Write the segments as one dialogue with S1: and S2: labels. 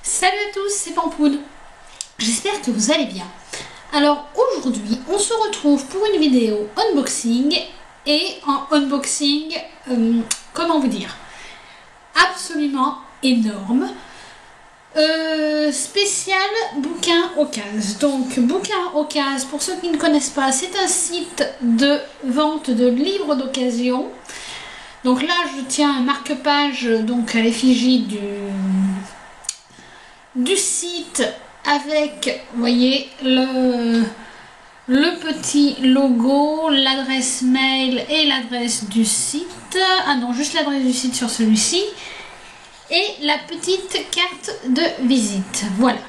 S1: Salut à tous, c'est Pampoune. J'espère que vous allez bien. Alors aujourd'hui, on se retrouve pour une vidéo unboxing et en unboxing, comment vous dire, absolument énorme. Spécial bouquin occasion. Donc bouquin occasion, pour ceux qui ne connaissent pas, c'est un site de vente de livres d'occasion. Donc là, je tiens un marque-page donc à l'effigie du site avec, vous voyez, le petit logo, l'adresse mail et l'adresse du site. Ah non, juste l'adresse du site sur celui-ci. Et la petite carte de visite. Voilà.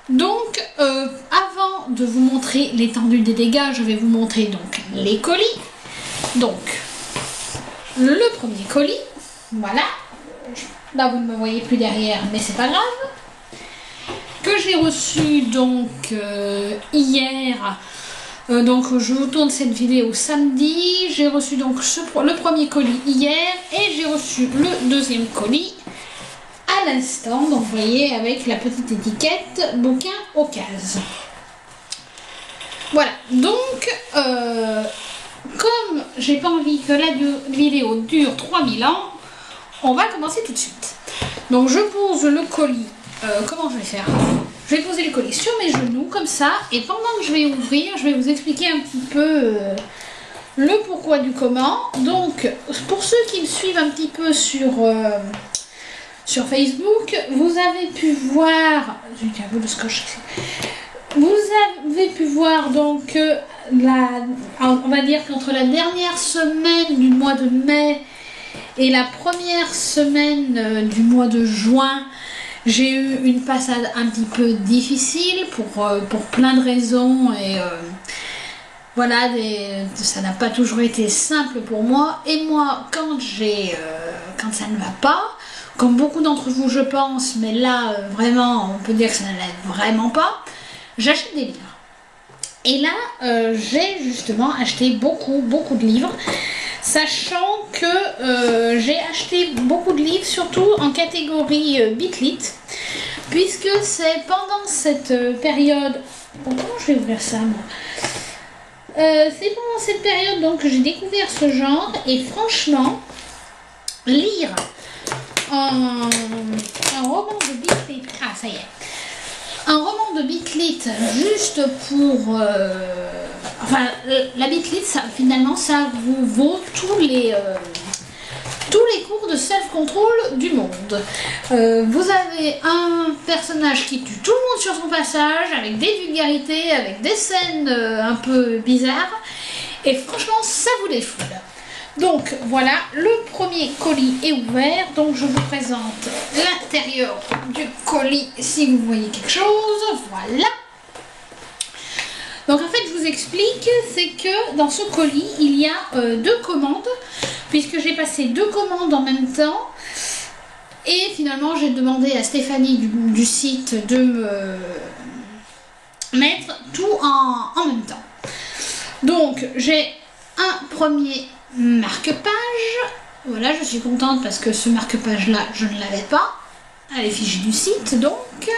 S1: Donc, avant de vous montrer l'étendue des dégâts, je vais vous montrer donc les colis. Donc, le premier colis, voilà. Là, vous ne me voyez plus derrière, mais c'est pas grave. Que j'ai reçu donc hier. Donc je vous tourne cette vidéo samedi. J'ai reçu donc le premier colis hier et j'ai reçu le deuxième colis à l'instant. Donc vous voyez avec la petite étiquette bouquin occasion. Voilà. Donc comme j'ai pas envie que la vidéo dure 3000 ans, on va commencer tout de suite. Donc je pose le colis. Comment je vais faire? Je vais poser le colis sur mes genoux comme ça et pendant que je vais ouvrir, je vais vous expliquer un petit peu le pourquoi du comment. Donc pour ceux qui me suivent un petit peu sur Facebook, vous avez pu voir, vous avez pu voir donc on va dire qu'entre la dernière semaine du mois de mai et la première semaine du mois de juin, j'ai eu une passade un petit peu difficile pour plein de raisons et voilà, ça n'a pas toujours été simple pour moi. Et moi, quand ça ne va pas, comme beaucoup d'entre vous je pense, mais là vraiment on peut dire que ça n'allait vraiment pas, j'achète des livres. Et là, j'ai justement acheté beaucoup de livres. Sachant que j'ai acheté beaucoup de livres, surtout en catégorie Bitlit, puisque c'est pendant cette période... Oh, comment je vais ouvrir ça, moi? C'est pendant cette période donc, que j'ai découvert ce genre, et franchement, lire un roman de Bitlit... Ah, ça y est. Un roman de Bitlit juste pour... enfin, la Bitlit, finalement, ça vous vaut tous les cours de self-control du monde. Vous avez un personnage qui tue tout le monde sur son passage, avec des vulgarités, avec des scènes un peu bizarres. Et franchement, ça vous défoule. Donc voilà, le premier colis est ouvert, donc je vous présente l'intérieur du colis si vous voyez quelque chose, voilà. Donc en fait je vous explique, c'est que dans ce colis il y a deux commandes, puisque j'ai passé deux commandes en même temps, et finalement j'ai demandé à Stéphanie du site de me mettre tout en même temps. Donc j'ai un premier marque-page, voilà, je suis contente parce que ce marque-page là je ne l'avais pas à l'effigie du site. Donc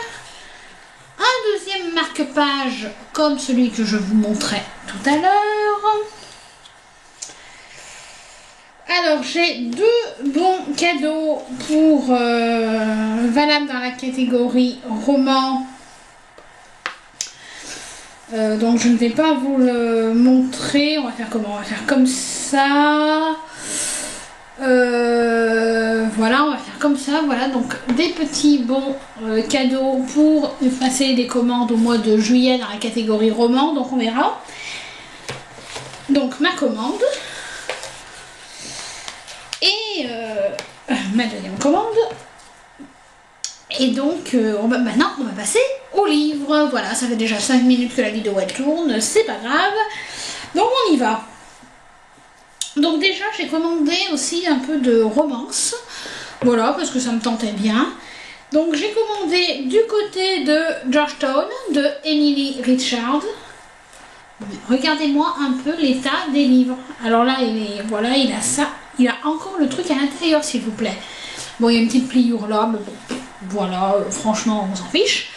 S1: un deuxième marque-page comme celui que je vous montrais tout à l'heure. Alors j'ai deux bons cadeaux pour valables dans la catégorie roman. Donc je ne vais pas vous le montrer. On va faire comment? On va faire comme ça. Voilà, on va faire comme ça. Voilà, donc des petits bons cadeaux pour passer des commandes au mois de juillet dans la catégorie roman. Donc on verra. Donc ma commande. Et ma deuxième commande. Et donc, maintenant, on va passer au livre. Voilà, ça fait déjà 5 minutes que la vidéo elle tourne, c'est pas grave. Donc, on y va. Donc, déjà, j'ai commandé aussi un peu de romance. Voilà, parce que ça me tentait bien. Donc, j'ai commandé du côté de Georgetown, de Emily Richards. Regardez-moi un peu l'état des livres. Alors là, voilà, il a ça. Il a encore le truc à l'intérieur, s'il vous plaît. Bon, il y a une petite pliure là, mais bon. Voilà, franchement, on s'en fiche.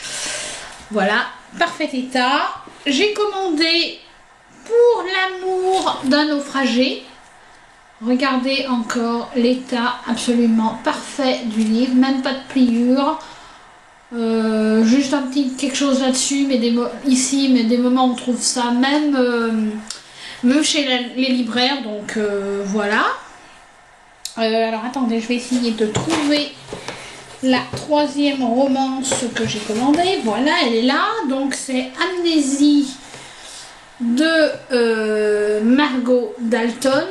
S1: Voilà, parfait état. J'ai commandé Pour l'amour d'un naufragé. Regardez encore l'état absolument parfait du livre, même pas de pliure. Juste un petit quelque chose là-dessus, mais ici, mais des moments on trouve ça même chez les libraires, donc voilà. Alors attendez, je vais essayer de trouver la troisième romance que j'ai commandée. Voilà, elle est là. Donc c'est Amnésie de Margot Dalton.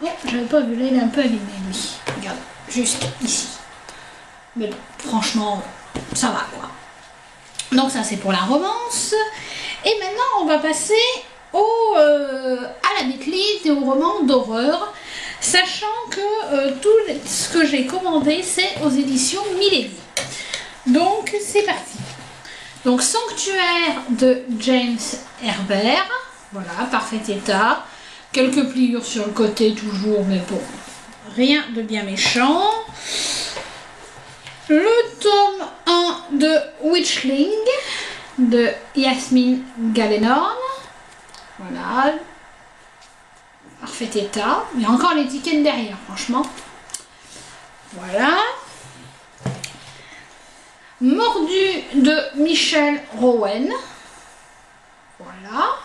S1: Oh, j'avais pas vu, là il est un peu abîmé lui. Regarde, juste ici. Mais bon, franchement, ça va quoi. Donc ça c'est pour la romance. Et maintenant on va passer à la bitlite et au roman d'horreur. Sachant que tout ce que j'ai commandé, c'est aux éditions Milady. Donc, c'est parti. Donc, Sanctuaire de James Herbert. Voilà, parfait état. Quelques pliures sur le côté toujours, mais bon, rien de bien méchant. Le tome 1 de Witchling de Yasmine Galenorn. Voilà. Parfait état. Il y a encore l'étiquette derrière, franchement. Voilà. Mordu de Michel Rowen. Voilà.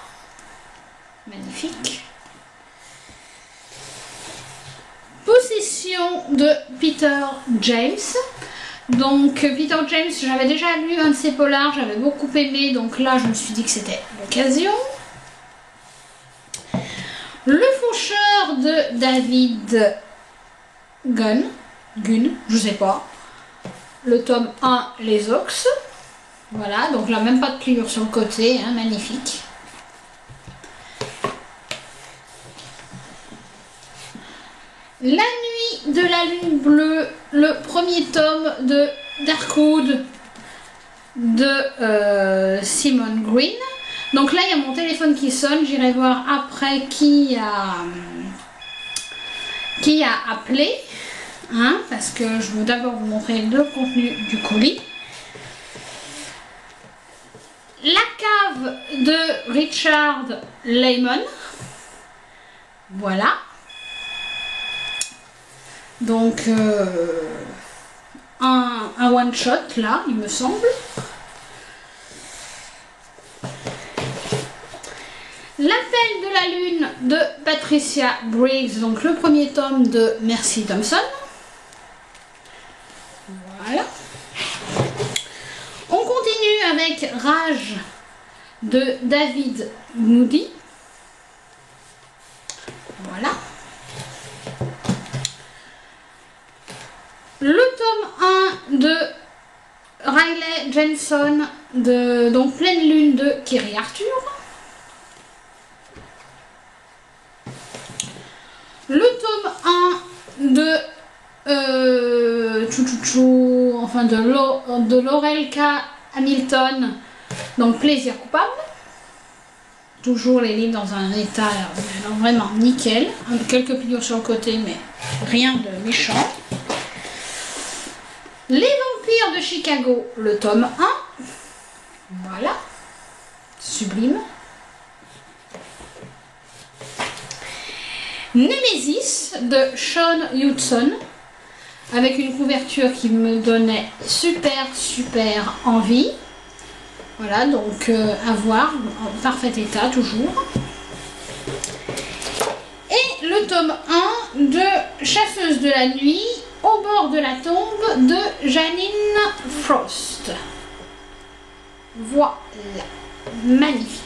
S1: Magnifique. Possession de Peter James. Donc Peter James, j'avais déjà lu un de ses polars, j'avais beaucoup aimé, donc là je me suis dit que c'était l'occasion. Le faucheur de David Gunn, je sais pas. Le tome 1, Les Ox. Voilà, donc là même pas de pliure sur le côté, hein, magnifique. La nuit de la lune bleue, le premier tome de Darkwood de Simon Green. Donc là, il y a mon téléphone qui sonne. J'irai voir après qui a appelé. Hein, parce que je veux d'abord vous montrer le contenu du colis. La cave de Richard Lehman. Voilà. Donc, un one-shot là, il me semble. L'appel de la lune de Patricia Briggs, donc le premier tome de Mercy Thompson. Voilà. On continue avec Rage de David Moody. Voilà. Le tome 1 de Riley Jenson, de donc Pleine Lune de Kerry Arthur. Le tome 1 de de Laurel K. Hamilton, donc Plaisir coupable. Toujours les livres dans un état vraiment nickel. Quelques pliures sur le côté, mais rien de méchant. Les vampires de Chicago, le tome 1. Voilà. Sublime. Nemesis de Sean Hudson, avec une couverture qui me donnait super envie. Voilà, donc à voir, en parfait état toujours. Et le tome 1 de Chasseuse de la nuit, au bord de la tombe de Janine Frost. Voilà, magnifique.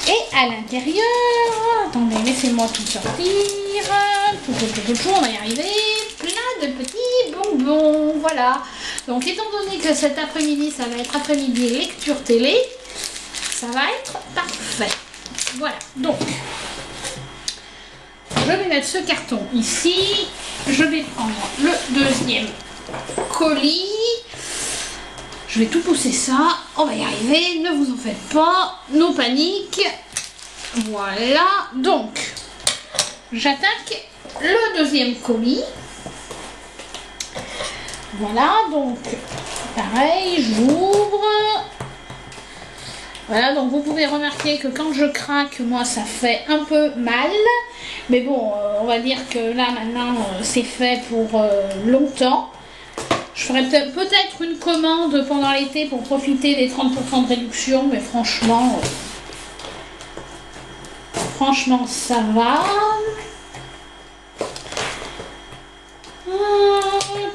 S1: Et à l'intérieur, attendez, laissez-moi tout sortir. On va y arriver. Plein de petits bonbons. Voilà. Donc, étant donné que cet après-midi, ça va être après-midi lecture télé, ça va être parfait. Voilà. Donc, je vais mettre ce carton ici. Je vais prendre le deuxième colis. Je vais tout pousser ça, on va y arriver, ne vous en faites pas, no panique. Voilà, donc, j'attaque le deuxième colis. Voilà, donc pareil, j'ouvre. Voilà, donc vous pouvez remarquer que quand je craque, moi ça fait un peu mal. Mais bon, on va dire que là maintenant c'est fait pour longtemps. Je ferai peut-être une commande pendant l'été pour profiter des 30% de réduction, mais franchement ça va.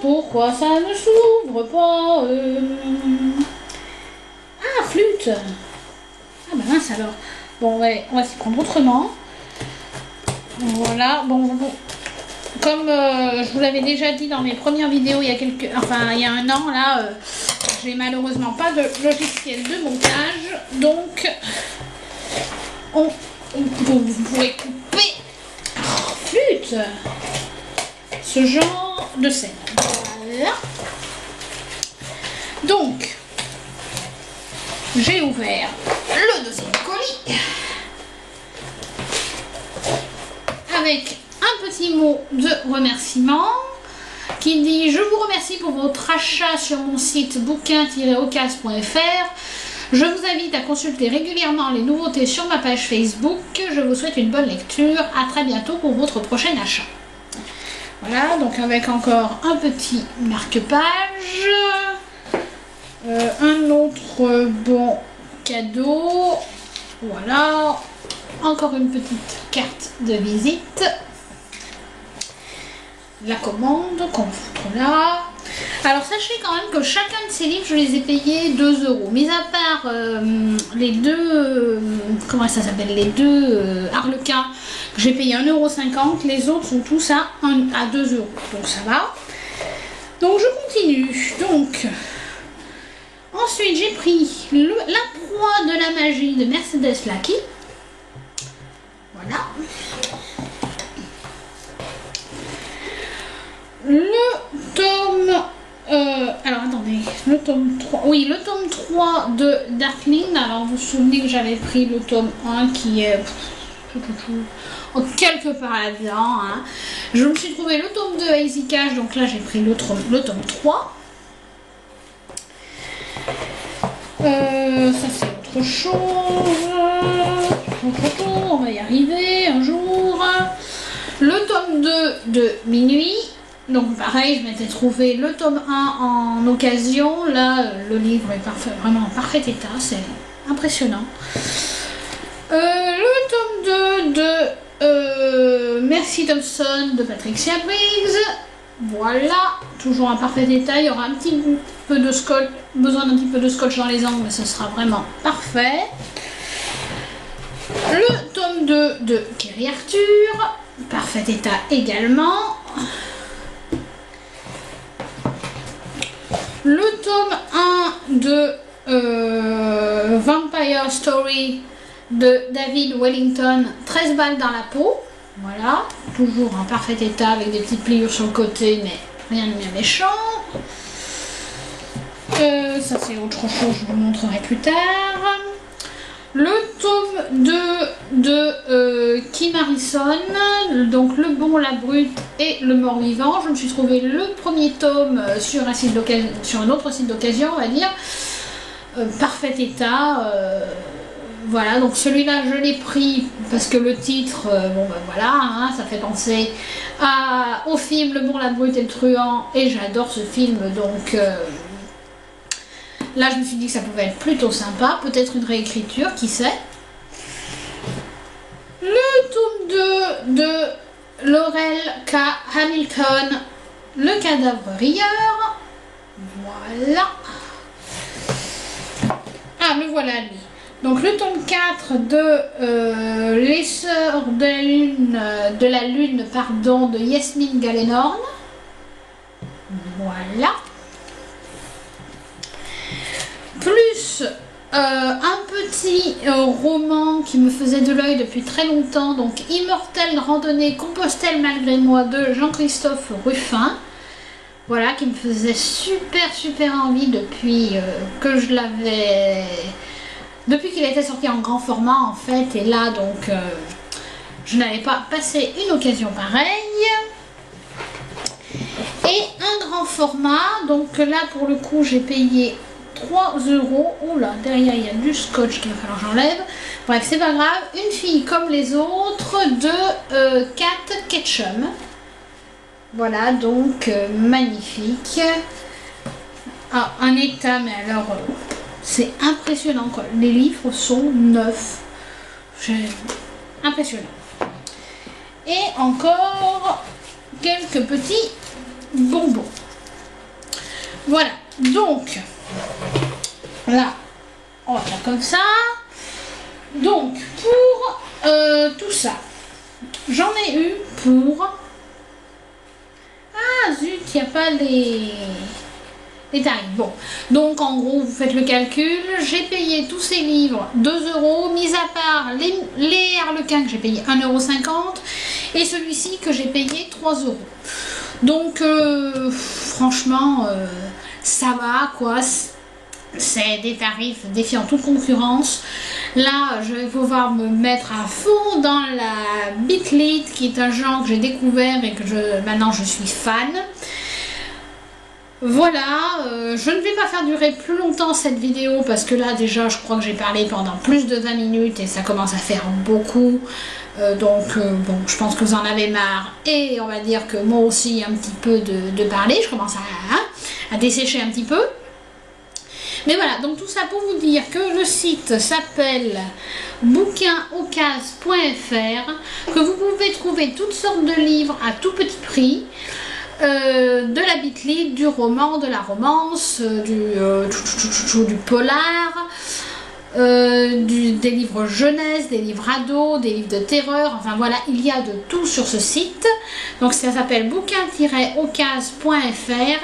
S1: Pourquoi ça ne s'ouvre pas Ah, flûte. Ah bah mince alors. Bon, ouais, on va s'y prendre autrement. Voilà, bon. Comme je vous l'avais déjà dit dans mes premières vidéos il y a un an là, j'ai malheureusement pas de logiciel de montage, donc vous pourrez couper flûte ce genre de scène. Voilà. Donc j'ai ouvert le deuxième colis avec un petit mot de remerciement qui dit: je vous remercie pour votre achat sur mon site bouquin-ocas.fr. Je vous invite à consulter régulièrement les nouveautés sur ma page Facebook. Je vous souhaite une bonne lecture. À très bientôt pour votre prochain achat. Voilà, donc avec encore un petit marque-page. Un autre bon cadeau. Voilà. Encore une petite carte de visite. La commande qu'on fout là. Alors sachez quand même que chacun de ces livres je les ai payés 2 €. Mis à part les deux, comment ça s'appelle, les deux Harlequins que j'ai payé 1,50 €, les autres sont tous à 2 €. Donc ça va. Donc je continue. Donc ensuite j'ai pris la proie de la magie de Mercedes Lackey. Voilà. Le tome... alors attendez, le tome 3... Oui, le tome 3 de Darkling. Alors vous vous souvenez que j'avais pris le tome 1 qui est... quelque part là-dedans. Hein. Je me suis trouvé le tome 2 à Easy Cash, donc là j'ai pris le tome 3. Ça c'est autre chose. On va y arriver un jour. Le tome 2 de Minuit. Donc pareil, je m'étais trouvé le tome 1 en occasion. Là, le livre est vraiment en parfait état. C'est impressionnant. Le tome 2 de Mercy Thompson de Patricia Briggs. Voilà, toujours en parfait état. Il y aura un petit peu de scotch, besoin d'un petit peu de scotch dans les angles, mais ce sera vraiment parfait. Le tome 2 de Kerry Arthur, parfait état également. Le tome 1 de Vampire Story de David Wellington, 13 balles dans la peau. Voilà, toujours en parfait état avec des petites pliures sur le côté, mais rien de bien méchant. Ça c'est autre chose, je vous montrerai plus tard. Le tome 2 de Kim Harrison, donc Le Bon, la Brute et Le Mort-Vivant. Je me suis trouvé le premier tome sur un autre site d'occasion, on va dire. Parfait état. Voilà, donc celui-là je l'ai pris parce que le titre, bon ben voilà, hein, ça fait penser au film Le Bon, la Brute et le Truand, et j'adore ce film, donc là je me suis dit que ça pouvait être plutôt sympa, peut-être une réécriture, qui sait. Le tome 2 de Laurel K. Hamilton, Le Cadavre Rieur, voilà. Ah, le voilà lui. Donc le tome 4 de Les Sœurs de la Lune, pardon, de Yasmine Galenorn. Voilà. Plus un petit roman qui me faisait de l'œil depuis très longtemps, donc Immortelle randonnée Compostelle malgré moi de Jean-Christophe Ruffin. Voilà, qui me faisait super envie depuis que je l'avais... Depuis qu'il était sorti en grand format en fait, et là donc je n'avais pas passé une occasion pareille. Et un grand en format. Donc là pour le coup j'ai payé 3 euros. Oh là, derrière il y a du scotch qu'il va falloir que j'enlève. Bref, c'est pas grave. Une fille comme les autres de Kat Ketchum. Voilà, donc magnifique. Ah, un état, mais alors c'est impressionnant quoi. Les livres sont neufs. Impressionnant. Et encore quelques petits bonbons. Voilà, donc là, on va faire comme ça. Donc pour tout ça, j'en ai eu pour... Ah zut, il n'y a pas les tarifs. Bon, donc en gros, vous faites le calcul. J'ai payé tous ces livres 2 euros, mis à part les Harlequins que j'ai payé 1,50 € et celui-ci que j'ai payé 3 euros. Donc, franchement, ça va quoi. C'est des tarifs défiant toute concurrence. Là, je vais pouvoir me mettre à fond dans la Bitlit, qui est un genre que j'ai découvert et que maintenant je suis fan. Voilà, je ne vais pas faire durer plus longtemps cette vidéo parce que là déjà je crois que j'ai parlé pendant plus de 20 minutes et ça commence à faire beaucoup. Bon, je pense que vous en avez marre et on va dire que moi aussi un petit peu de parler, je commence à dessécher un petit peu. Mais voilà, donc tout ça pour vous dire que le site s'appelle bouquinocase.fr, que vous pouvez trouver toutes sortes de livres à tout petit prix. De la Bitlit, du roman, de la romance, du polar, des livres jeunesse, des livres ados, des livres de terreur, enfin voilà, il y a de tout sur ce site. Donc ça s'appelle bouquin-ocase.fr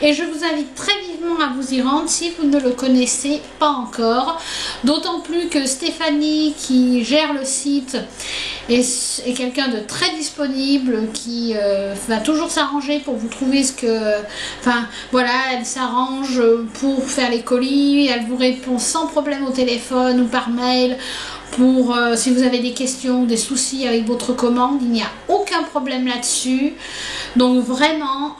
S1: et je vous invite très vivement à vous y rendre si vous ne le connaissez pas encore. D'autant plus que Stéphanie qui gère le site est quelqu'un de très disponible qui va toujours s'arranger pour vous trouver ce que... Enfin voilà, elle s'arrange pour faire les colis, elle vous répond sans problème au téléphone ou par mail pour si vous avez des questions, des soucis avec votre commande, il n'y a aucun problème là-dessus. Donc vraiment,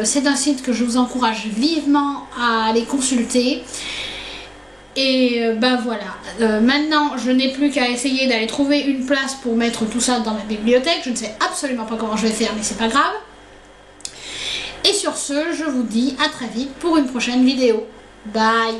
S1: c'est un site que je vous encourage vivement à aller consulter. Et ben voilà, maintenant je n'ai plus qu'à essayer d'aller trouver une place pour mettre tout ça dans ma bibliothèque. Je ne sais absolument pas comment je vais faire, mais c'est pas grave. Et sur ce, je vous dis à très vite pour une prochaine vidéo. Bye!